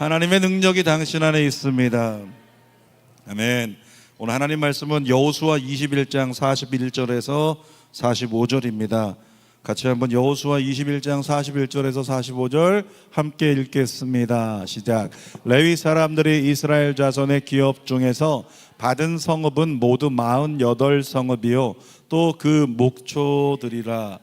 하나님의 능력이 당신 안에 있습니다. 아멘. 오늘 하나님 말씀은 여호수아 21장 41절에서 45절입니다. 같이 한번 여호수아 21장 41절에서 45절 함께 읽겠습니다. 시작. 레위 사람들이 이스라엘 자손의 기업 중에서 받은 성읍은 모두 48성읍이요 또 그 목초들이라.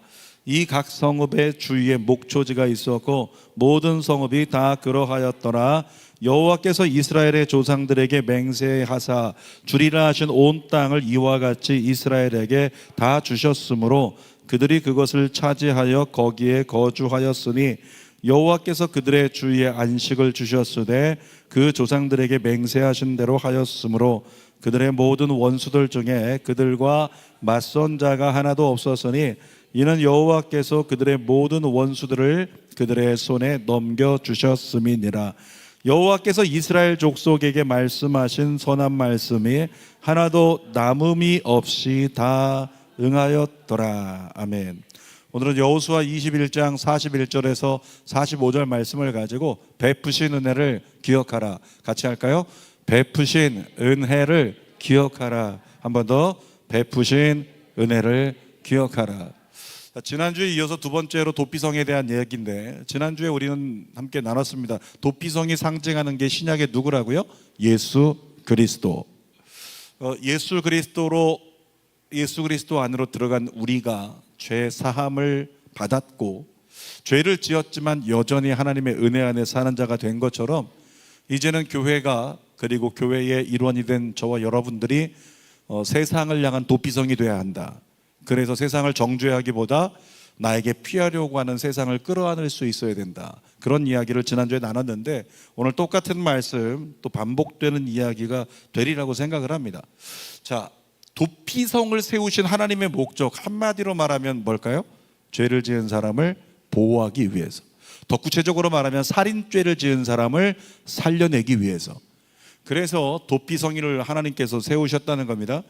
이 각 성읍의 주위에 목초지가 있었고 모든 성읍이 다 그러하였더라. 여호와께서 이스라엘의 조상들에게 맹세하사 주리라 하신 온 땅을 이와 같이 이스라엘에게 다 주셨으므로 그들이 그것을 차지하여 거기에 거주하였으니 여호와께서 그들의 주위에 안식을 주셨으되 그 조상들에게 맹세하신 대로 하였으므로 그들의 모든 원수들 중에 그들과 맞선 자가 하나도 없었으니 이는 여호와께서 그들의 모든 원수들을 그들의 손에 넘겨주셨음이니라. 여호와께서 이스라엘 족속에게 말씀하신 선한 말씀이 하나도 남음이 없이 다 응하였더라. 아멘. 오늘은 여호수아 21장 41절에서 45절 말씀을 가지고 베푸신 은혜를 기억하라. 같이 할까요? 베푸신 은혜를 기억하라. 한 번 더. 베푸신 은혜를 기억하라. 지난주에 이어서 두 번째로 도피성에 대한 이야기인데, 지난주에 우리는 함께 나눴습니다. 도피성이 상징하는 게 신약의 누구라고요? 예수 그리스도. 예수 그리스도 안으로 들어간 우리가 죄 사함을 받았고 죄를 지었지만 여전히 하나님의 은혜 안에 사는 자가 된 것처럼 이제는 교회가, 그리고 교회의 일원이 된 저와 여러분들이 세상을 향한 도피성이 되어야 한다. 그래서 세상을 정죄하기보다 나에게 피하려고 하는 세상을 끌어안을 수 있어야 된다. 그런 이야기를 지난주에 나눴는데 오늘 똑같은 말씀, 또 반복되는 이야기가 되리라고 생각을 합니다. 자, 도피성을 세우신 하나님의 목적, 한마디로 말하면 뭘까요? 죄를 지은 사람을 보호하기 위해서, 더 구체적으로 말하면 살인죄를 지은 사람을 살려내기 위해서. 그래서 도피성을 하나님께서 세우셨다는 겁니다.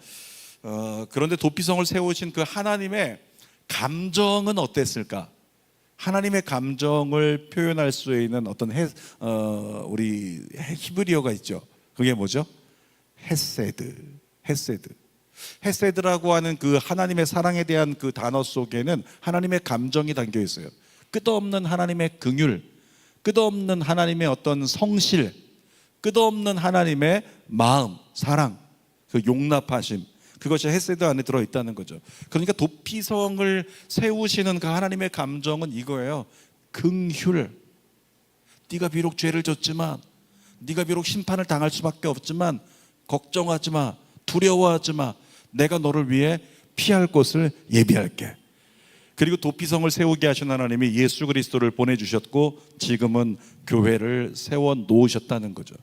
그런데 도피성을 세우신 그 하나님의 감정은 어땠을까? 하나님의 감정을 표현할 수 있는 어떤 우리 히브리어가 있죠. 그게 뭐죠? 헤세드. 헤세드라고 하는 그 하나님의 사랑에 대한 그 단어 속에는 하나님의 감정이 담겨 있어요. 끝없는 하나님의 긍휼, 끝없는 하나님의 어떤 성실, 끝없는 하나님의 마음, 사랑, 그 용납하심, 그것이 헤세드 안에 들어있다는 거죠. 그러니까 도피성을 세우시는 그 하나님의 감정은 이거예요. 긍휼. 네가 비록 죄를 졌지만, 네가 비록 심판을 당할 수밖에 없지만 걱정하지 마, 두려워하지 마. 내가 너를 위해 피할 곳을 예비할게. 그리고 도피성을 세우게 하신 하나님이 예수 그리스도를 보내주셨고 지금은 교회를 세워 놓으셨다는 거죠.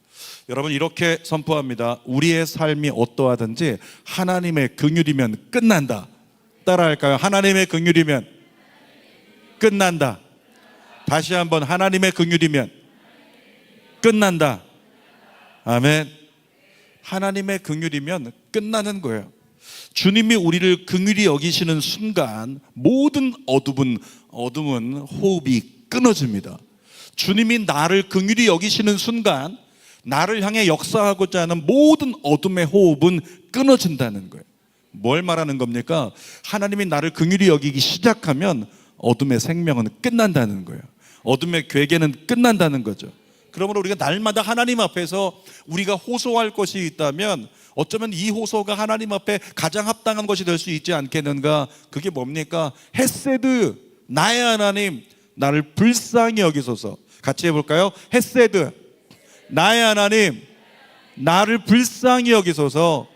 여러분, 이렇게 선포합니다. 우리의 삶이 어떠하든지 하나님의 긍휼이면 끝난다. 따라할까요? 하나님의 긍휼이면 끝난다. 다시 한번, 하나님의 긍휼이면 끝난다. 아멘. 하나님의 긍휼이면 끝나는 거예요. 주님이 우리를 긍휼히 여기시는 순간 모든 어둠은 호흡이 끊어집니다. 주님이 나를 긍휼히 여기시는 순간 나를 향해 역사하고자 하는 모든 어둠의 호흡은 끊어진다는 거예요. 뭘 말하는 겁니까? 하나님이 나를 긍휼히 여기기 시작하면 어둠의 생명은 끝난다는 거예요. 어둠의 괴계는 끝난다는 거죠. 그러므로 우리가 날마다 하나님 앞에서 우리가 호소할 것이 있다면 어쩌면 이 호소가 하나님 앞에 가장 합당한 것이 될 수 있지 않겠는가? 그게 뭡니까? 헤세드, 나의 하나님, 나를 불쌍히 여기소서. 같이 해볼까요? 헤세드, 나의 하나님, 나를 불쌍히 여기소서.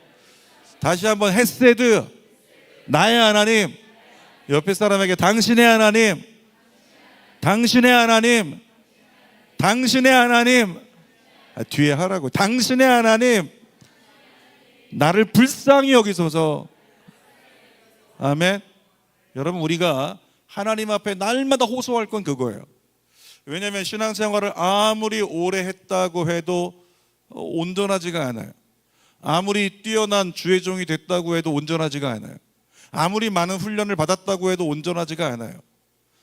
다시 한번, 헤세드, 나의 하나님. 옆에 사람에게 당신의 하나님, 당신의 하나님, 당신의 하나님. 뒤에 하라고. 당신의 하나님, 나를 불쌍히 여기소서. 아멘. 여러분, 우리가 하나님 앞에 날마다 호소할 건 그거예요. 왜냐하면 신앙생활을 아무리 오래 했다고 해도 온전하지가 않아요. 아무리 뛰어난 주의 종이 됐다고 해도 온전하지가 않아요. 아무리 많은 훈련을 받았다고 해도 온전하지가 않아요.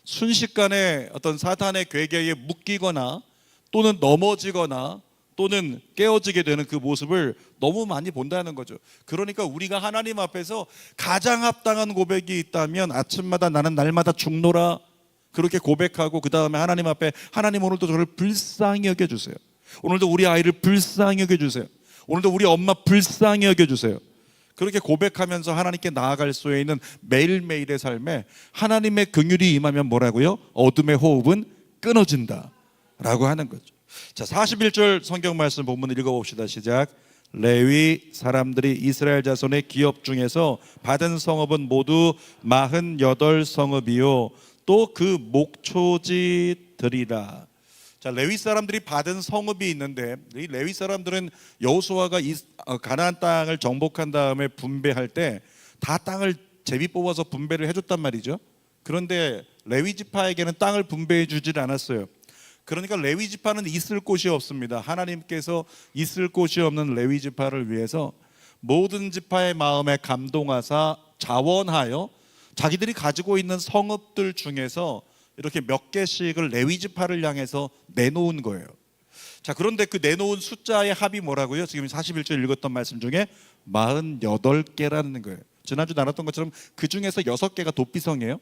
순식간에 어떤 사탄의 괴계에 묶이거나 또는 넘어지거나 또는 깨어지게 되는 그 모습을 너무 많이 본다는 거죠. 그러니까 우리가 하나님 앞에서 가장 합당한 고백이 있다면 아침마다 나는 날마다 죽노라 그렇게 고백하고 그 다음에 하나님 앞에 하나님 오늘도 저를 불쌍히 여겨주세요. 오늘도 우리 아이를 불쌍히 여겨주세요. 오늘도 우리 엄마 불쌍히 여겨주세요. 그렇게 고백하면서 하나님께 나아갈 수 있는 매일매일의 삶에 하나님의 긍휼이 임하면 뭐라고요? 어둠의 호흡은 끊어진다 라고 하는 거죠. 자, 41절 성경 말씀 본문 읽어봅시다. 시작. 레위 사람들이 이스라엘 자손의 기업 중에서 받은 성읍은 모두 48성읍이요 또 그 목초지들이라. 자, 레위 사람들이 받은 성읍이 있는데 이 레위 사람들은 여호수아가 가나안 땅을 정복한 다음에 분배할 때 다 땅을 제비 뽑아서 분배를 해줬단 말이죠. 그런데 레위 지파에게는 땅을 분배해 주질 않았어요. 그러니까 레위 지파는 있을 곳이 없습니다. 하나님께서 있을 곳이 없는 레위 지파를 위해서 모든 지파의 마음에 감동하사 자원하여 자기들이 가지고 있는 성읍들 중에서 이렇게 몇 개씩을 레위 지파를 향해서 내놓은 거예요. 자, 그런데 그 내놓은 숫자의 합이 뭐라고요? 지금 41절 읽었던 말씀 중에 48개라는 거예요. 지난주 나눴던 것처럼 그 중에서 6개가 도피성이에요.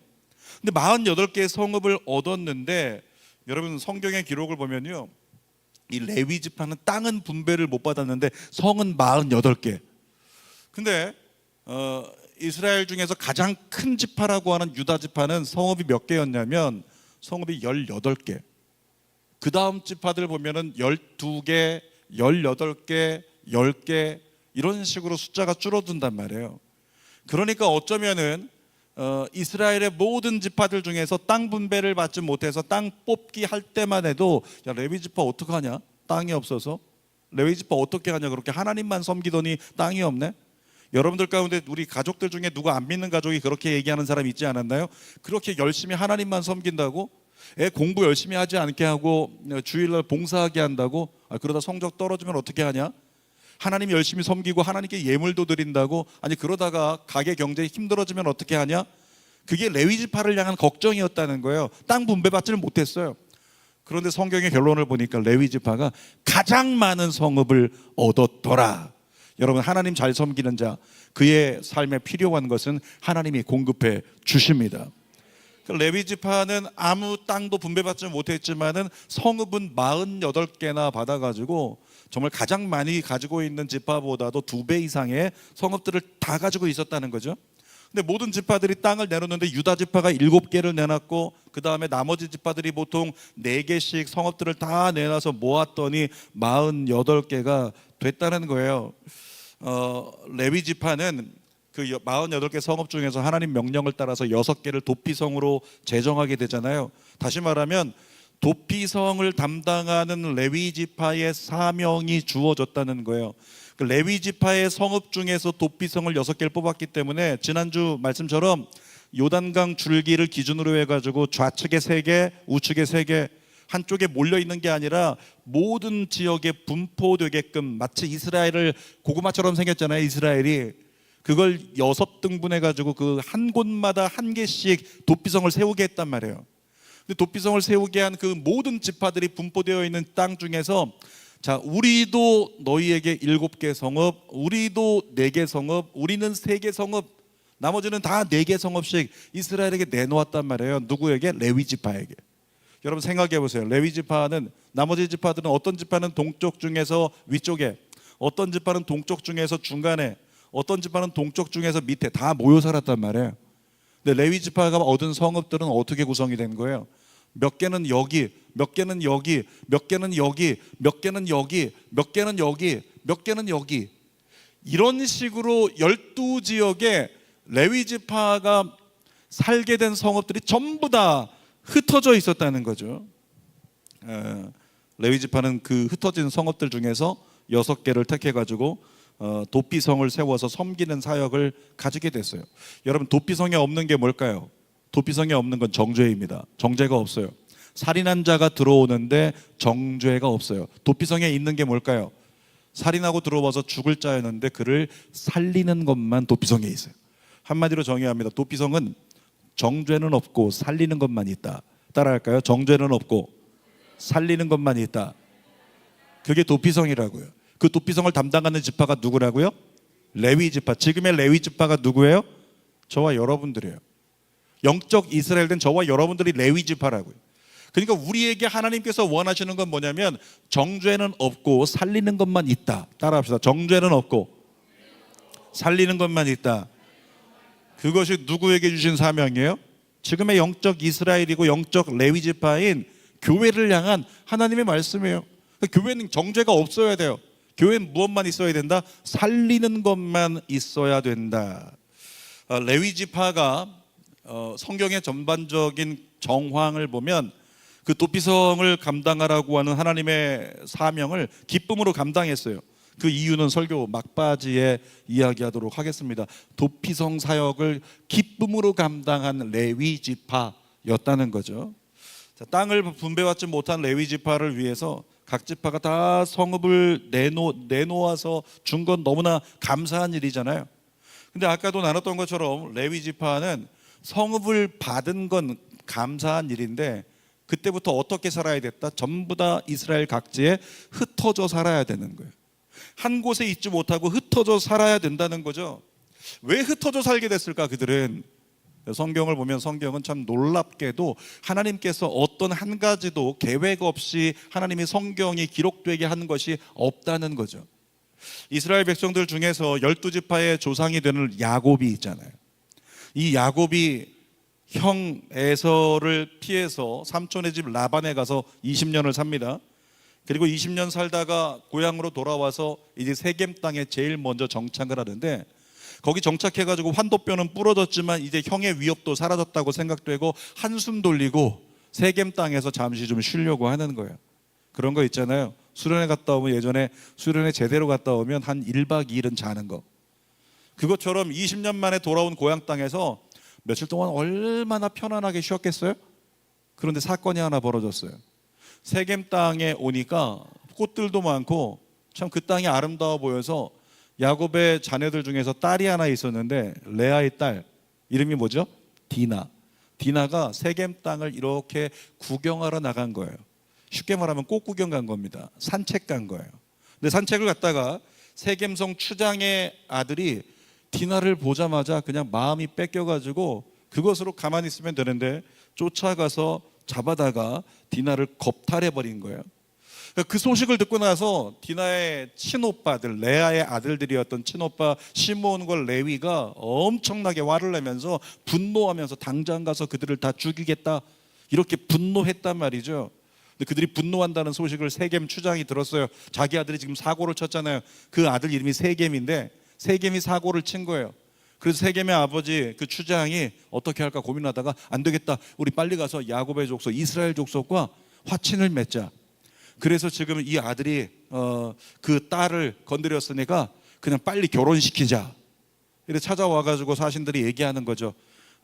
근데 48개의 성읍을 얻었는데 여러분 성경의 기록을 보면요, 이 레위 지파는 땅은 분배를 못 받았는데 성은 48개. 근데 이스라엘 중에서 가장 큰 지파라고 하는 유다 지파는 성읍이 몇 개였냐면 성읍이 18개. 그 다음 지파들 보면은 12개, 18개, 10개 이런 식으로 숫자가 줄어든단 말이에요. 그러니까 어쩌면은 이스라엘의 모든 지파들 중에서 땅 분배를 받지 못해서 땅 뽑기 할 때만 해도 야, 레위 지파 어떡하냐? 땅이 없어서. 레위 지파 어떻게 하냐? 그렇게 하나님만 섬기더니 땅이 없네? 여러분들 가운데 우리 가족들 중에 누구 안 믿는 가족이 그렇게 얘기하는 사람 있지 않았나요? 그렇게 열심히 하나님만 섬긴다고? 애 공부 열심히 하지 않게 하고 주일날 봉사하게 한다고? 그러다 성적 떨어지면 어떻게 하냐? 하나님 열심히 섬기고 하나님께 예물도 드린다고? 아니 그러다가 가게 경제에 힘들어지면 어떻게 하냐? 그게 레위 지파를 향한 걱정이었다는 거예요. 땅 분배받지를 못했어요. 그런데 성경의 결론을 보니까 레위 지파가 가장 많은 성읍을 얻었더라. 여러분, 하나님 잘 섬기는 자, 그의 삶에 필요한 것은 하나님이 공급해 주십니다. 레위 지파는 아무 땅도 분배받지 못했지만은 성읍은 48개나 받아가지고 정말 가장 많이 가지고 있는 지파보다도 2배 이상의 성읍들을 다 가지고 있었다는 거죠. 근데 모든 지파들이 땅을 내놓는데 유다 지파가 7개를 내놨고 그 다음에 나머지 지파들이 보통 4개씩 성읍들을 다 내놔서 모았더니 48개가 됐다는 거예요. 레위 지파는 그 48개 성읍 중에서 하나님 명령을 따라서 6개를 도피성으로 제정하게 되잖아요. 다시 말하면 도피성을 담당하는 레위 지파의 사명이 주어졌다는 거예요. 그 레위 지파의 성읍 중에서 도피성을 6개를 뽑았기 때문에 지난주 말씀처럼 요단강 줄기를 기준으로 해가지고 좌측에 3개, 우측에 3개 한쪽에 몰려 있는 게 아니라 모든 지역에 분포되게끔 마치 이스라엘을 고구마처럼 생겼잖아요. 이스라엘이 그걸 6등분해 가지고 그 한 곳마다 한 개씩 도피성을 세우게 했단 말이에요. 근데 도피성을 세우게 한 그 모든 지파들이 분포되어 있는 땅 중에서 자, 우리도 너희에게 7개 성읍, 우리도 4개 성읍, 우리는 3개 성읍, 나머지는 다 4개 성읍씩 이스라엘에게 내놓았단 말이에요. 누구에게? 레위 지파에게. 여러분 생각해 보세요. 레위 지파는, 나머지 지파들은 어떤 지파는 동쪽 중에서 위쪽에, 어떤 지파는 동쪽 중에서 중간에, 어떤 지파는 동쪽 중에서 밑에 다 모여 살았단 말이에요. 근데 레위 지파가 얻은 성읍들은 어떻게 구성이 된 거예요? 몇 개는 여기, 몇 개는 여기, 몇 개는 여기, 몇 개는 여기, 몇 개는 여기, 몇 개는 여기. 이런 식으로 12지역에 레위 지파가 살게 된 성읍들이 전부 다 흩어져 있었다는 거죠. 레위 지파는 그 흩어진 성읍들 중에서 6개를 택해가지고 도피성을 세워서 섬기는 사역을 가지게 됐어요. 여러분, 도피성에 없는 게 뭘까요? 도피성에 없는 건 정죄입니다. 정죄가 없어요. 살인한 자가 들어오는데 정죄가 없어요. 도피성에 있는 게 뭘까요? 살인하고 들어와서 죽을 자였는데 그를 살리는 것만 도피성에 있어요. 한마디로 정의합니다. 도피성은 정죄는 없고 살리는 것만 있다. 따라할까요? 정죄는 없고 살리는 것만 있다. 그게 도피성이라고요. 그 도피성을 담당하는 지파가 누구라고요? 레위 지파. 지금의 레위 지파가 누구예요? 저와 여러분들이에요. 영적 이스라엘 된 저와 여러분들이 레위 지파라고요. 그러니까 우리에게 하나님께서 원하시는 건 뭐냐면 정죄는 없고 살리는 것만 있다. 따라합시다. 정죄는 없고 살리는 것만 있다. 그것이 누구에게 주신 사명이에요? 지금의 영적 이스라엘이고 영적 레위 지파인 교회를 향한 하나님의 말씀이에요. 교회는 정죄가 없어야 돼요. 교회는 무엇만 있어야 된다? 살리는 것만 있어야 된다. 레위 지파가 성경의 전반적인 정황을 보면 그 도피성을 감당하라고 하는 하나님의 사명을 기쁨으로 감당했어요. 그 이유는 설교 막바지에 이야기하도록 하겠습니다. 도피성 사역을 기쁨으로 감당한 레위 지파였다는 거죠. 자, 땅을 분배받지 못한 레위 지파를 위해서 각 지파가 다 성읍을 내놓아서 준 건 너무나 감사한 일이잖아요. 근데 아까도 나눴던 것처럼 레위 지파는 성읍을 받은 건 감사한 일인데 그때부터 어떻게 살아야 됐다? 전부 다 이스라엘 각지에 흩어져 살아야 되는 거예요. 한 곳에 있지 못하고 흩어져 살아야 된다는 거죠. 왜 흩어져 살게 됐을까 그들은? 성경을 보면 성경은 참 놀랍게도 하나님께서 어떤 한 가지도 계획 없이 하나님이 성경이 기록되게 하는 것이 없다는 거죠. 이스라엘 백성들 중에서 12지파의 조상이 되는 야곱이 있잖아요. 이 야곱이 형 에서를 피해서 삼촌의 집 라반에 가서 20년을 삽니다. 그리고 20년 살다가 고향으로 돌아와서 이제 세겜 땅에 제일 먼저 정착을 하는데 거기 정착해가지고 환도뼈는 부러졌지만 이제 형의 위협도 사라졌다고 생각되고 한숨 돌리고 세겜 땅에서 잠시 좀 쉬려고 하는 거예요. 그런 거 있잖아요. 수련회 갔다 오면 예전에 수련회 제대로 갔다 오면 한 1박 2일은 자는 거. 그것처럼 20년 만에 돌아온 고향 땅에서 며칠 동안 얼마나 편안하게 쉬었겠어요? 그런데 사건이 하나 벌어졌어요. 세겜 땅에 오니까 꽃들도 많고 참 그 땅이 아름다워 보여서 야곱의 자녀들 중에서 딸이 하나 있었는데 레아의 딸 이름이 뭐죠? 디나가 세겜 땅을 이렇게 구경하러 나간 거예요. 쉽게 말하면 꽃 구경 간 겁니다. 산책 간 거예요. 근데 산책을 갔다가 세겜성 추장의 아들이 디나를 보자마자 그냥 마음이 뺏겨가지고 그것으로 가만히 있으면 되는데 쫓아가서 잡아다가 디나를 겁탈해버린 거예요. 그 소식을 듣고 나서 디나의 친오빠들, 레아의 아들들이었던 친오빠 시므온과 레위가 엄청나게 화를 내면서 분노하면서 당장 가서 그들을 다 죽이겠다 이렇게 분노했단 말이죠. 근데 그들이 분노한다는 소식을 세겜 추장이 들었어요. 자기 아들이 지금 사고를 쳤잖아요. 그 아들 이름이 세겜인데 세겜이 사고를 친 거예요. 그래서 세겜의 아버지 그 추장이 어떻게 할까 고민하다가 안 되겠다. 우리 빨리 가서 야곱의 족속, 이스라엘 족속과 화친을 맺자. 그래서 지금 이 아들이 그 딸을 건드렸으니까 그냥 빨리 결혼시키자. 이렇게 찾아와가지고 사신들이 얘기하는 거죠.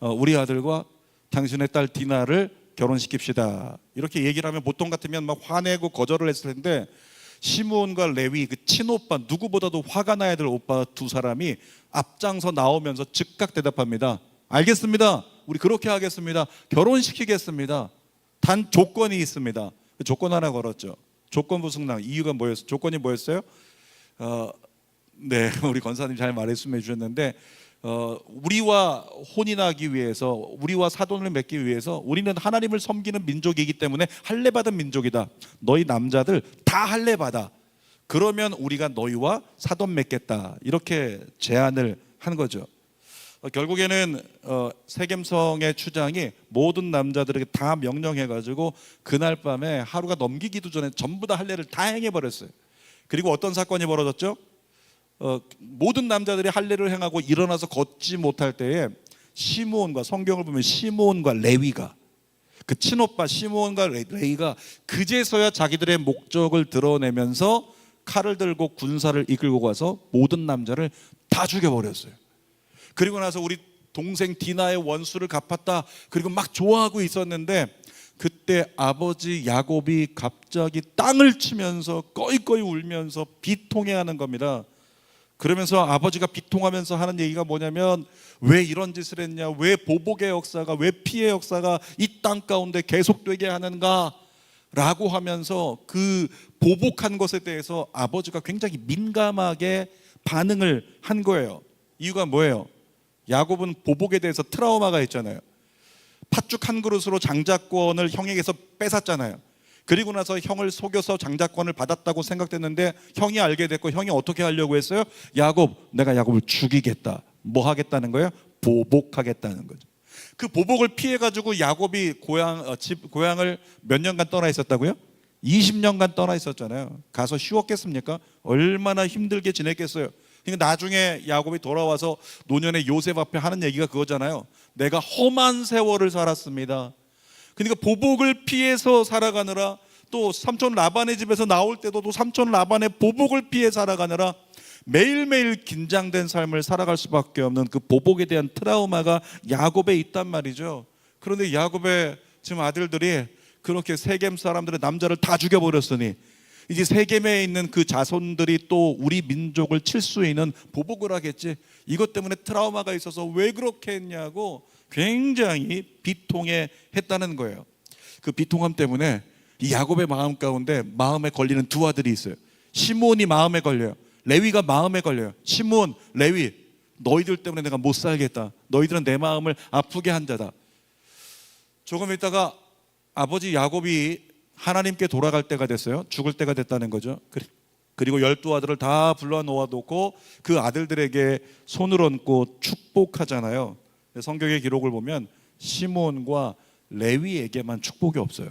우리 아들과 당신의 딸 디나를 결혼시킵시다. 이렇게 얘기를 하면 보통 같으면 막 화내고 거절을 했을 텐데 시므온과 레위 그 친오빠 누구보다도 화가 나야 될 오빠 두 사람이 앞장서 나오면서 즉각 대답합니다. 알겠습니다. 우리 그렇게 하겠습니다. 결혼시키겠습니다. 단 조건이 있습니다. 그 조건 하나 걸었죠. 조건부 승낙. 이유가 뭐였어요? 조건이 뭐였어요? 네, 우리 권사님 잘 말씀해 주셨는데 우리와 혼인하기 위해서 우리와 사돈을 맺기 위해서 우리는 하나님을 섬기는 민족이기 때문에 할례받은 민족이다. 너희 남자들 다 할례받아. 그러면 우리가 너희와 사돈 맺겠다. 이렇게 제안을 한 거죠. 결국에는 세겜성의 추장이 모든 남자들에게 다 명령해가지고 그날 밤에 하루가 넘기기도 전에 전부 다 할례를 다 행해버렸어요. 그리고 어떤 사건이 벌어졌죠? 모든 남자들이 할례를 행하고 일어나서 걷지 못할 때에 시므온과 성경을 보면 시므온과 레위가 그 친오빠 시므온과 레위가 그제서야 자기들의 목적을 드러내면서 칼을 들고 군사를 이끌고 가서 모든 남자를 다 죽여버렸어요. 그리고 나서 우리 동생 디나의 원수를 갚았다. 그리고 막 좋아하고 있었는데 그때 아버지 야곱이 갑자기 땅을 치면서 꺼이꺼이 울면서 비통해하는 겁니다. 그러면서 아버지가 비통하면서 하는 얘기가 뭐냐면 왜 이런 짓을 했냐, 왜 보복의 역사가, 왜 피해 역사가 이 땅 가운데 계속되게 하는가. 라고 하면서 그 보복한 것에 대해서 아버지가 굉장히 민감하게 반응을 한 거예요. 이유가 뭐예요? 야곱은 보복에 대해서 트라우마가 있잖아요. 팥죽 한 그릇으로 장자권을 형에게서 뺏었잖아요. 그리고 나서 형을 속여서 장자권을 받았다고 생각됐는데 형이 알게 됐고, 형이 어떻게 하려고 했어요? 야곱, 내가 야곱을 죽이겠다. 뭐 하겠다는 거예요? 보복하겠다는 거죠. 그 보복을 피해 가지고 야곱이 고향을 몇 년간 떠나 있었다고요? 20년간 떠나 있었잖아요. 가서 쉬웠겠습니까? 얼마나 힘들게 지냈겠어요. 그러니까 나중에 야곱이 돌아와서 노년의 요셉 앞에 하는 얘기가 그거잖아요. 내가 험한 세월을 살았습니다. 그러니까 보복을 피해서 살아가느라, 또 삼촌 라반의 집에서 나올 때도 또 삼촌 라반의 보복을 피해 살아가느라 매일매일 긴장된 삶을 살아갈 수밖에 없는 그 보복에 대한 트라우마가 야곱에 있단 말이죠. 그런데 야곱의 지금 아들들이 그렇게 세겜 사람들의 남자를 다 죽여버렸으니 이제 세겜에 있는 그 자손들이 또 우리 민족을 칠 수 있는 보복을 하겠지. 이것 때문에 트라우마가 있어서 왜 그렇게 했냐고 굉장히 비통해 했다는 거예요. 그 비통함 때문에 이 야곱의 마음 가운데 마음에 걸리는 두 아들이 있어요. 시므온이 마음에 걸려요. 레위가 마음에 걸려요. 시므온, 레위, 너희들 때문에 내가 못 살겠다. 너희들은 내 마음을 아프게 한 자다. 조금 있다가 아버지 야곱이 하나님께 돌아갈 때가 됐어요. 죽을 때가 됐다는 거죠. 그리고 12아들을 다 불러 놓아놓고 그 아들들에게 손을 얹고 축복하잖아요. 성경의 기록을 보면 시므온과 레위에게만 축복이 없어요.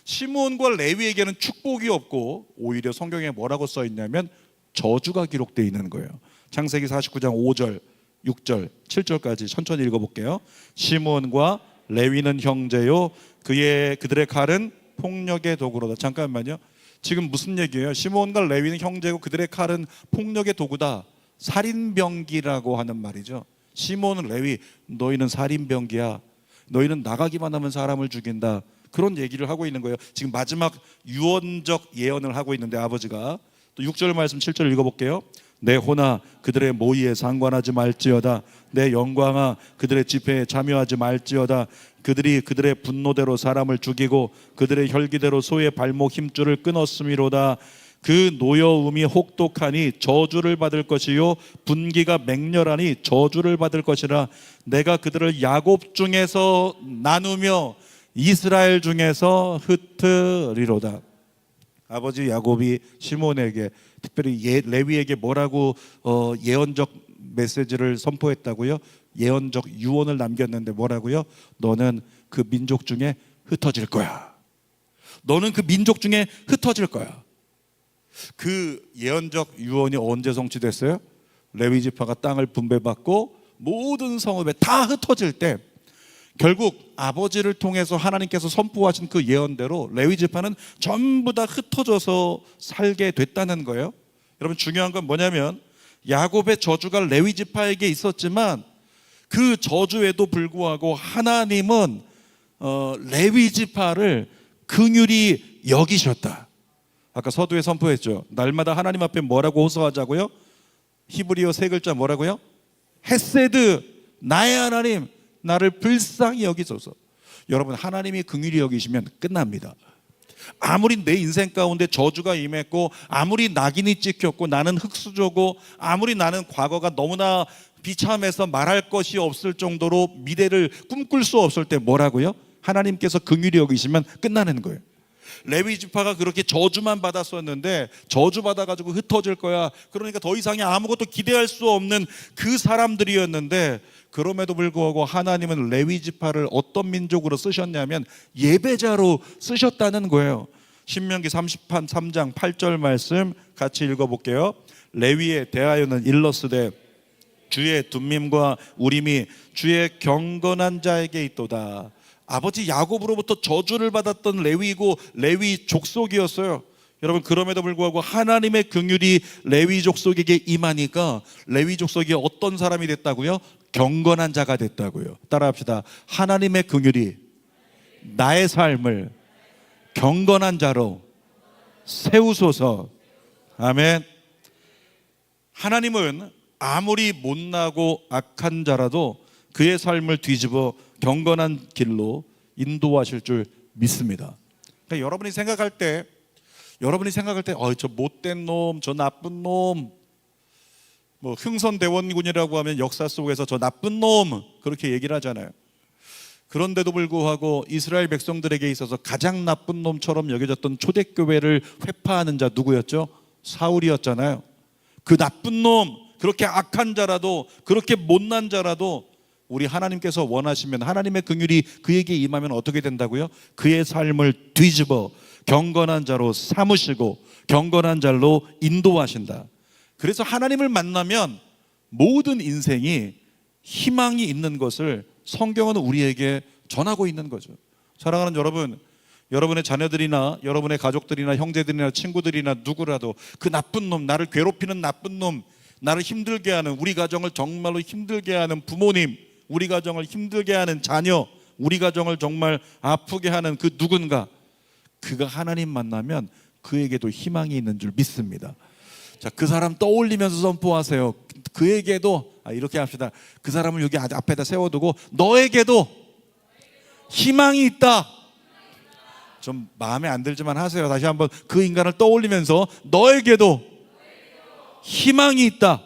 시므온과 레위에게는 축복이 없고 오히려 성경에 뭐라고 써 있냐면 저주가 기록되어 있는 거예요. 창세기 49장 5절, 6절, 7절까지 천천히 읽어볼게요. 시므온과 레위는 형제요, 그들의 칼은 폭력의 도구로다. 잠깐만요. 지금 무슨 얘기예요? 시므온과 레위는 형제고 그들의 칼은 폭력의 도구다. 살인병기라고 하는 말이죠. 시므온, 레위, 너희는 살인병기야. 너희는 나가기만 하면 사람을 죽인다. 그런 얘기를 하고 있는 거예요. 지금 마지막 유언적 예언을 하고 있는데 아버지가 또 6절 말씀 7절 읽어볼게요. 내 호나 그들의 모의에 상관하지 말지어다. 내 영광아 그들의 집회에 참여하지 말지어다. 그들이 그들의 분노대로 사람을 죽이고 그들의 혈기대로 소의 발목 힘줄을 끊었음이로다. 그 노여움이 혹독하니 저주를 받을 것이요 분기가 맹렬하니 저주를 받을 것이라. 내가 그들을 야곱 중에서 나누며 이스라엘 중에서 흩으리로다. 아버지 야곱이 시몬에게, 특별히 레위에게 뭐라고 예언적 메시지를 선포했다고요? 예언적 유언을 남겼는데 뭐라고요? 너는 그 민족 중에 흩어질 거야. 너는 그 민족 중에 흩어질 거야. 그 예언적 유언이 언제 성취됐어요? 레위 지파가 땅을 분배받고 모든 성읍에 다 흩어질 때, 결국 아버지를 통해서 하나님께서 선포하신 그 예언대로 레위 지파는 전부 다 흩어져서 살게 됐다는 거예요. 여러분, 중요한 건 뭐냐면 야곱의 저주가 레위 지파에게 있었지만 그 저주에도 불구하고 하나님은 레위 지파를 긍휼히 여기셨다. 아까 서두에 선포했죠. 날마다 하나님 앞에 뭐라고 호소하자고요? 히브리어 세 글자 뭐라고요? 헤세드, 나의 하나님 나를 불쌍히 여기소서. 여러분, 하나님이 긍휼히 여기시면 끝납니다. 아무리 내 인생 가운데 저주가 임했고, 아무리 낙인이 찍혔고, 나는 흙수저고, 아무리 나는 과거가 너무나 비참해서 말할 것이 없을 정도로 미래를 꿈꿀 수 없을 때 뭐라고요? 하나님께서 긍휼히 여기시면 끝나는 거예요. 레위 지파가 그렇게 저주만 받았었는데 저주 받아가지고 흩어질 거야. 그러니까 더 이상이 아무것도 기대할 수 없는 그 사람들이었는데, 그럼에도 불구하고 하나님은 레위 지파를 어떤 민족으로 쓰셨냐면 예배자로 쓰셨다는 거예요. 신명기 33장 8절 말씀 같이 읽어볼게요. 레위에 대하여는 일러스되 주의 둠밈과 우림이 주의 경건한 자에게 있도다. 아버지 야곱으로부터 저주를 받았던 레위이고 레위 족속이었어요. 여러분, 그럼에도 불구하고 하나님의 긍휼이 레위 족속에게 임하니까 레위 족속이 어떤 사람이 됐다고요? 경건한 자가 됐다고요. 따라합시다. 하나님의 긍휼이 나의 삶을 경건한 자로 세우소서. 아멘. 하나님은 아무리 못나고 악한 자라도 그의 삶을 뒤집어 경건한 길로 인도하실 줄 믿습니다. 그러니까 여러분이 생각할 때 저 못된 놈, 저 나쁜 놈, 뭐 흥선대원군이라고 하면 역사 속에서 저 나쁜 놈 그렇게 얘기를 하잖아요. 그런데도 불구하고 이스라엘 백성들에게 있어서 가장 나쁜 놈처럼 여겨졌던 초대교회를 회파하는 자 누구였죠? 사울이었잖아요. 그 나쁜 놈, 그렇게 악한 자라도, 그렇게 못난 자라도 우리 하나님께서 원하시면, 하나님의 긍휼이 그에게 임하면 어떻게 된다고요? 그의 삶을 뒤집어 경건한 자로 삼으시고 경건한 자로 인도하신다. 그래서 하나님을 만나면 모든 인생이 희망이 있는 것을 성경은 우리에게 전하고 있는 거죠. 사랑하는 여러분, 여러분의 자녀들이나 여러분의 가족들이나 형제들이나 친구들이나 누구라도 그 나쁜 놈, 나를 괴롭히는 나쁜 놈, 나를 힘들게 하는, 우리 가정을 정말로 힘들게 하는 부모님, 우리 가정을 힘들게 하는 자녀, 우리 가정을 정말 아프게 하는 그 누군가, 그가 하나님 만나면 그에게도 희망이 있는 줄 믿습니다. 자, 그 사람 떠올리면서 선포하세요. 그에게도, 이렇게 합시다. 그 사람을 여기 앞에다 세워두고 너에게도 희망이 있다. 좀 마음에 안 들지만 하세요. 다시 한번 그 인간을 떠올리면서 너에게도 희망이 있다.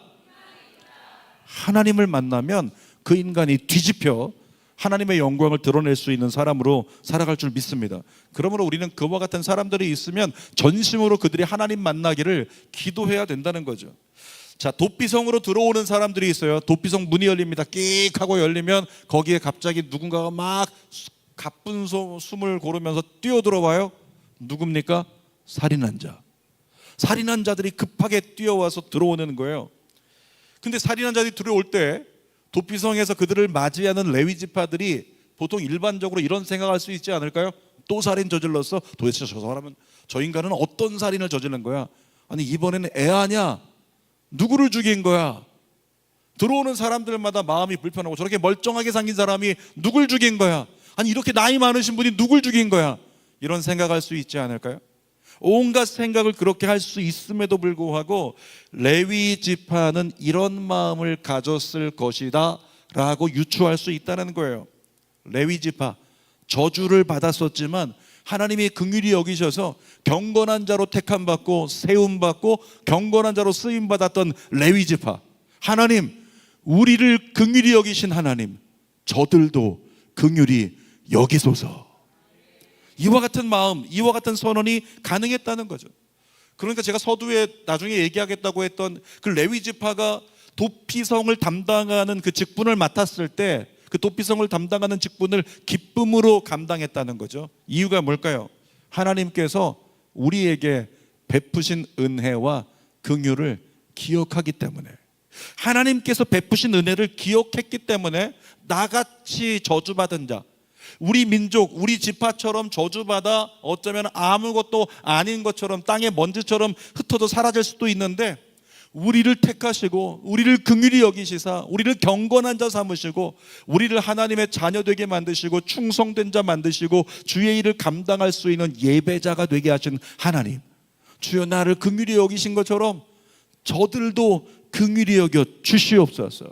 하나님을 만나면 그 인간이 뒤집혀 하나님의 영광을 드러낼 수 있는 사람으로 살아갈 줄 믿습니다. 그러므로 우리는 그와 같은 사람들이 있으면 전심으로 그들이 하나님 만나기를 기도해야 된다는 거죠. 자, 도피성으로 들어오는 사람들이 있어요. 도피성 문이 열립니다. 끽 하고 열리면 거기에 갑자기 누군가가 막 가쁜 숨을 고르면서 뛰어들어와요. 누굽니까? 살인한 자. 살인한 자들이 급하게 뛰어와서 들어오는 거예요. 근데 살인한 자들이 들어올 때 도피성에서 그들을 맞이하는 레위 지파들이 보통 일반적으로 이런 생각할 수 있지 않을까요? 또 살인 저질렀어? 도대체 저 사람은, 저 인간은 어떤 살인을 저지른 거야? 아니 이번에는 애 아냐? 누구를 죽인 거야? 들어오는 사람들마다 마음이 불편하고, 저렇게 멀쩡하게 생긴 사람이 누굴 죽인 거야? 아니 이렇게 나이 많으신 분이 누굴 죽인 거야? 이런 생각할 수 있지 않을까요? 온갖 생각을 그렇게 할 수 있음에도 불구하고 레위 지파는 이런 마음을 가졌을 것이다 라고 유추할 수 있다는 거예요. 레위 지파, 저주를 받았었지만 하나님이 긍휼히 여기셔서 경건한 자로 택함받고 세움받고 경건한 자로 쓰임받았던 레위 지파, 하나님, 우리를 긍휼히 여기신 하나님, 저들도 긍휼히 여기소서. 이와 같은 마음, 이와 같은 선언이 가능했다는 거죠. 그러니까 제가 서두에 나중에 얘기하겠다고 했던 그 레위 지파가 도피성을 담당하는 그 직분을 맡았을 때 그 도피성을 담당하는 직분을 기쁨으로 감당했다는 거죠. 이유가 뭘까요? 하나님께서 우리에게 베푸신 은혜와 긍휼을 기억하기 때문에, 하나님께서 베푸신 은혜를 기억했기 때문에 나같이 저주받은 자, 우리 민족, 우리 지파처럼 저주받아 어쩌면 아무것도 아닌 것처럼 땅의 먼지처럼 흩어져 사라질 수도 있는데, 우리를 택하시고 우리를 긍휼히 여기시사 우리를 경건한 자 삼으시고 우리를 하나님의 자녀 되게 만드시고 충성된 자 만드시고 주의 일을 감당할 수 있는 예배자가 되게 하신 하나님, 주여 나를 긍휼히 여기신 것처럼 저들도 긍휼히 여겨 주시옵소서.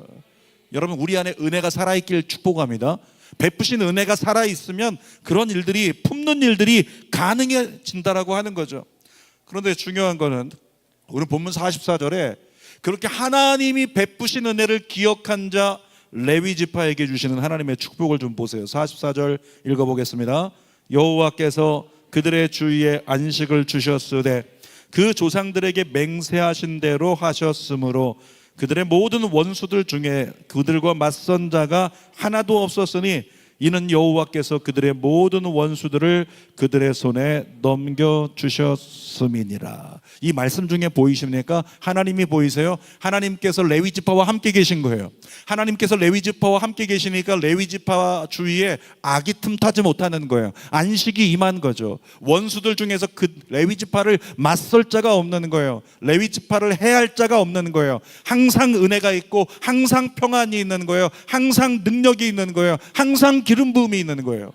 여러분, 우리 안에 은혜가 살아있길 축복합니다. 베푸신 은혜가 살아있으면 그런 일들이, 품는 일들이 가능해진다라고 하는 거죠. 그런데 중요한 거는 오늘 본문 44절에 그렇게 하나님이 베푸신 은혜를 기억한 자 레위 지파에게 주시는 하나님의 축복을 좀 보세요. 44절 읽어보겠습니다. 여호와께서 그들의 주위에 안식을 주셨으되 그 조상들에게 맹세하신 대로 하셨으므로 그들의 모든 원수들 중에 그들과 맞선 자가 하나도 없었으니 이는 여호와께서 그들의 모든 원수들을 그들의 손에 넘겨주셨음이니라. 이 말씀 중에 보이십니까? 하나님이 보이세요? 하나님께서 레위 지파와 함께 계신 거예요. 하나님께서 레위 지파와 함께 계시니까 레위 지파 주위에 악이 틈타지 못하는 거예요. 안식이 임한 거죠. 원수들 중에서 그 레위 지파를 맞설 자가 없는 거예요. 레위 지파를 해할 자가 없는 거예요. 항상 은혜가 있고 항상 평안이 있는 거예요. 항상 능력이 있는 거예요. 항상 기름 부음이 있는 거예요.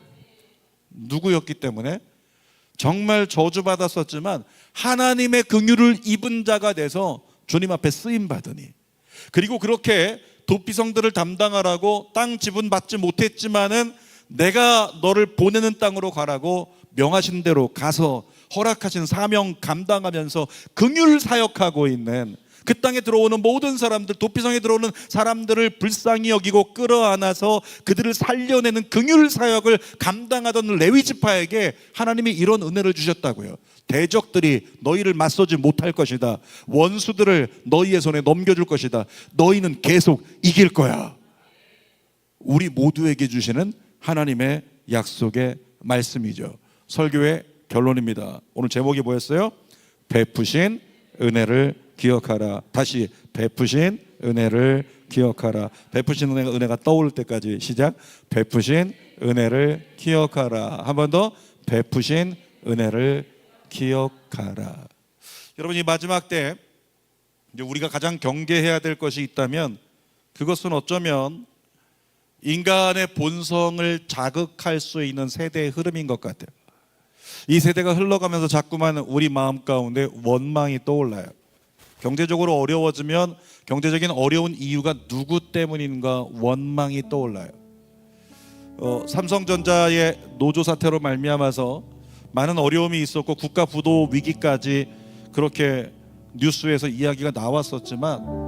누구였기 때문에? 정말 저주받았었지만 하나님의 긍휼을 입은 자가 돼서 주님 앞에 쓰임 받으니, 그리고 그렇게 도피성들을 담당하라고 땅 지분 받지 못했지만은 내가 너를 보내는 땅으로 가라고 명하신 대로 가서 허락하신 사명 감당하면서 긍휼 사역하고 있는, 그 땅에 들어오는 모든 사람들, 도피성에 들어오는 사람들을 불쌍히 여기고 끌어안아서 그들을 살려내는 긍휼 사역을 감당하던 레위 지파에게 하나님이 이런 은혜를 주셨다고요. 대적들이 너희를 맞서지 못할 것이다. 원수들을 너희의 손에 넘겨줄 것이다. 너희는 계속 이길 거야. 우리 모두에게 주시는 하나님의 약속의 말씀이죠. 설교의 결론입니다. 오늘 제목이 뭐였어요? 베푸신 은혜를 기억하라. 다시, 베푸신 은혜를 기억하라. 베푸신 은혜가 떠오를 때까지 시작. 베푸신 은혜를 기억하라. 한 번 더. 베푸신 은혜를 기억하라. 여러분, 이 마지막 때 이제 우리가 가장 경계해야 될 것이 있다면 그것은 어쩌면 인간의 본성을 자극할 수 있는 세대의 흐름인 것 같아요. 이 세대가 흘러가면서 자꾸만 우리 마음 가운데 원망이 떠올라요. 경제적으로 어려워지면 경제적인 어려운 이유가 누구 때문인가 원망이 떠올라요. 삼성전자의 노조 사태로 말미암아서 많은 어려움이 있었고 국가 부도 위기까지 그렇게 뉴스에서 이야기가 나왔었지만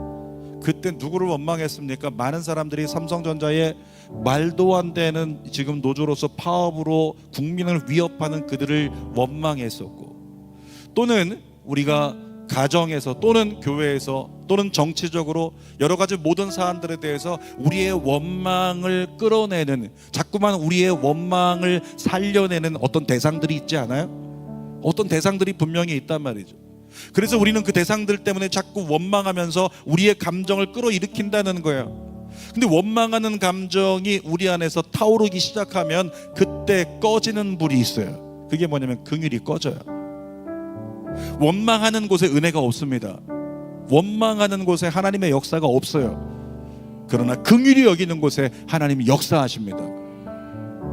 그때 누구를 원망했습니까? 많은 사람들이 삼성전자의 말도 안 되는 지금 노조로서 파업으로 국민을 위협하는 그들을 원망했었고, 또는 우리가 가정에서 또는 교회에서 또는 정치적으로 여러 가지 모든 사안들에 대해서 우리의 원망을 끌어내는, 자꾸만 우리의 원망을 살려내는 어떤 대상들이 있지 않아요? 어떤 대상들이 분명히 있단 말이죠. 그래서 우리는 그 대상들 때문에 자꾸 원망하면서 우리의 감정을 끌어일으킨다는 거예요. 근데 원망하는 감정이 우리 안에서 타오르기 시작하면 그때 꺼지는 불이 있어요. 그게 뭐냐면 긍휼이 꺼져요. 원망하는 곳에 은혜가 없습니다. 원망하는 곳에 하나님의 역사가 없어요. 그러나 긍휼히 여기는 곳에 하나님이 역사하십니다.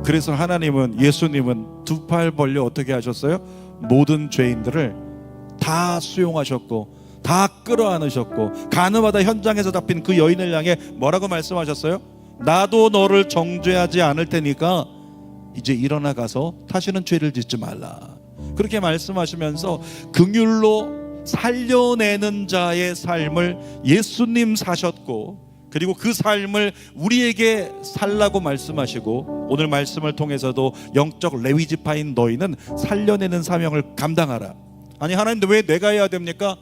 그래서 하나님은, 예수님은 두 팔 벌려 어떻게 하셨어요? 모든 죄인들을 다 수용하셨고 다 끌어안으셨고, 가늠하다 현장에서 잡힌 그 여인을 향해 뭐라고 말씀하셨어요? 나도 너를 정죄하지 않을 테니까 이제 일어나 가서 다시는 죄를 짓지 말라. 그렇게 말씀하시면서 긍휼로 살려내는 자의 삶을 예수님 사셨고, 그리고 그 삶을 우리에게 살라고 말씀하시고, 오늘 말씀을 통해서도 영적 레위 지파인 너희는 살려내는 사명을 감당하라. 아니, 하나님, 왜 내가 해야 됩니까?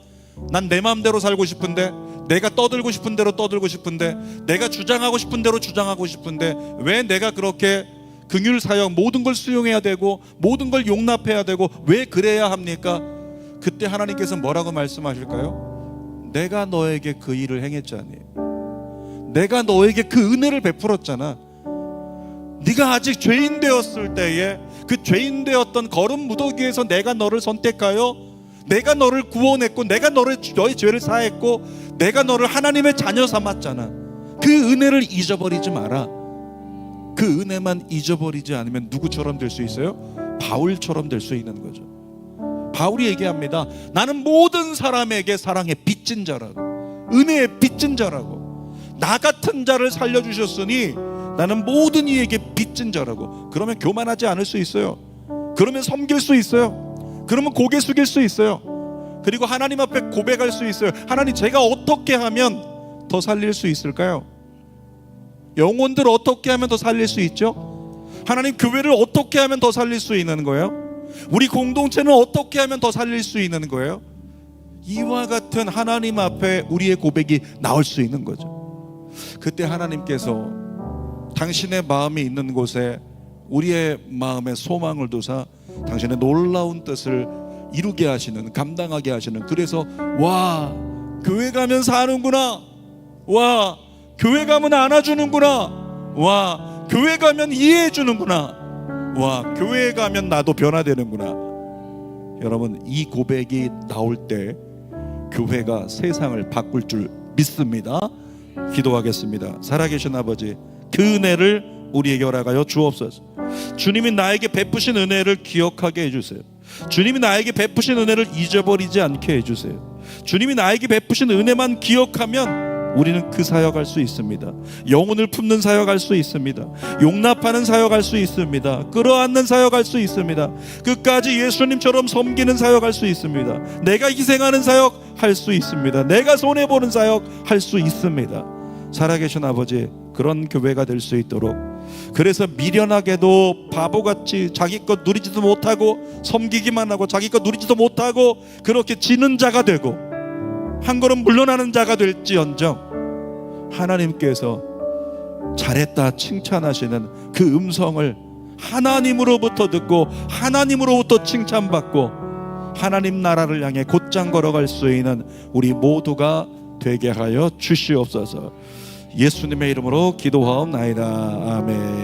난 내 마음대로 살고 싶은데, 내가 떠들고 싶은 대로 떠들고 싶은데, 내가 주장하고 싶은 대로 주장하고 싶은데 왜 내가 그렇게 긍휼 사역 모든 걸 수용해야 되고 모든 걸 용납해야 되고 왜 그래야 합니까? 그때 하나님께서 뭐라고 말씀하실까요? 내가 너에게 그 일을 행했잖니. 내가 너에게 그 은혜를 베풀었잖아. 네가 아직 죄인 되었을 때에 그 죄인 되었던 거름 무더기에서 내가 너를 선택하여 내가 너를 구원했고 내가 너의 죄를 사했고 내가 너를 하나님의 자녀 삼았잖아. 그 은혜를 잊어버리지 마라. 그 은혜만 잊어버리지 않으면 누구처럼 될 수 있어요? 바울처럼 될 수 있는 거죠. 바울이 얘기합니다. 나는 모든 사람에게 사랑의 빚진 자라고, 은혜의 빚진 자라고. 나 같은 자를 살려주셨으니 나는 모든 이에게 빚진 자라고. 그러면 교만하지 않을 수 있어요. 그러면 섬길 수 있어요. 그러면 고개 숙일 수 있어요. 그리고 하나님 앞에 고백할 수 있어요. 하나님, 제가 어떻게 하면 더 살릴 수 있을까요? 영혼들 어떻게 하면 더 살릴 수 있죠? 하나님, 교회를 어떻게 하면 더 살릴 수 있는 거예요? 우리 공동체는 어떻게 하면 더 살릴 수 있는 거예요? 이와 같은 하나님 앞에 우리의 고백이 나올 수 있는 거죠. 그때 하나님께서 당신의 마음이 있는 곳에 우리의 마음에 소망을 두사 당신의 놀라운 뜻을 이루게 하시는, 감당하게 하시는, 그래서 와, 교회 가면 사는구나, 와, 교회 가면 안아주는구나, 와, 교회 가면 이해해 주는구나, 와, 교회 가면 나도 변화되는구나. 여러분, 이 고백이 나올 때 교회가 세상을 바꿀 줄 믿습니다. 기도하겠습니다. 살아계신 아버지, 그 은혜를 우리에게 허락하여 주옵소서. 주님이 나에게 베푸신 은혜를 기억하게 해주세요. 주님이 나에게 베푸신 은혜를 잊어버리지 않게 해주세요. 주님이 나에게 베푸신 은혜만 기억하면 우리는 그 사역할 수 있습니다. 영혼을 품는 사역할 수 있습니다. 용납하는 사역할 수 있습니다. 끌어안는 사역할 수 있습니다. 끝까지 예수님처럼 섬기는 사역할 수 있습니다. 내가 희생하는 사역할 수 있습니다. 내가 손해보는 사역할 수 있습니다. 살아계신 아버지, 그런 교회가 될 수 있도록, 그래서 미련하게도 바보같이 자기 것 누리지도 못하고 섬기기만 하고 자기 것 누리지도 못하고 그렇게 지는 자가 되고 한 걸음 물러나는 자가 될지언정 하나님께서 잘했다 칭찬하시는 그 음성을 하나님으로부터 듣고 하나님으로부터 칭찬받고 하나님 나라를 향해 곧장 걸어갈 수 있는 우리 모두가 되게 하여 주시옵소서. 예수님의 이름으로 기도하옵나이다. 아멘.